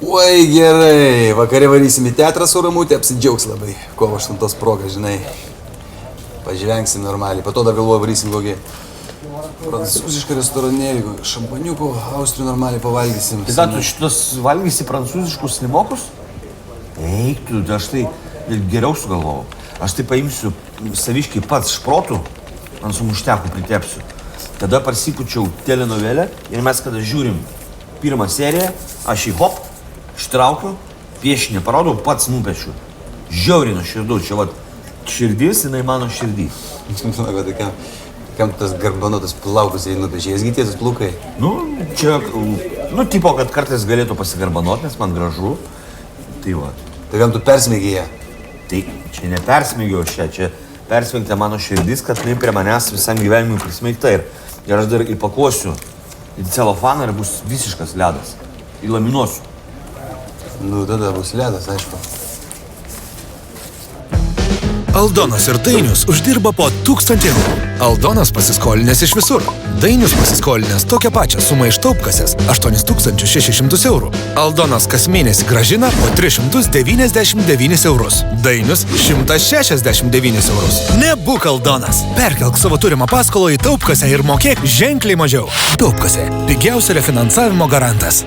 Oi, gerai. Vakare varysim į teatrą su Ramutė, apsidžiaugs labai. Kovo 8 proga, žinai. Pažvengsim normaliai. Po to dar galvoju, varysim kokį prancūzišką restoranėlį, šampaniuko, austrių normaliai pavalgysim. Tai ką, tu šitos valgysi prancūziškus slimokus? Eik tu, aš tai geriau sugalvojau. Aš tai paimsiu saviškai pats šprotų, ant sumuštekų pritepsiu. Tada parsipučiau telenovelę ir mes kada žiūrim pirmą seriją, aš į hop, ištraukiu, piešinį parodau, pats nupešiu. Žiauriai nuoširdu, čia vat širdis, jinai mano širdį. Tai kam tas garbanotas plaukus jai nupešiai, jas gytėsis plaukai? Nu, čia, tipo, kad kartais galėtų pasigarbanot, nes man gražu. Tai va. Tai kam tu persmėgiai ją? Tai čia nepersmėgiau čia persmėgta mano širdis, kad jinai prie manęs visam gyvenimui prismeigta ir aš dar įpakuosiu į celofaną ir bus visiškas ledas. Įlaminuosiu. Nu, tada bus ledas, aišku. Aldonas ir Dainius uždirba po 1000 eurų. Aldonas pasiskolinęs iš visur. Dainius pasiskolinęs tokią pačią sumą iš taupkasės 8600 eurų. Aldonas kas mėnesį gražina po 399 eurus. Dainius 169 eurus. Nebūk Aldonas. Perkelk savo turimą paskolą į taupkasę ir mokėk ženkliai mažiau. Taupkasė. Pigiausio refinansavimo garantas.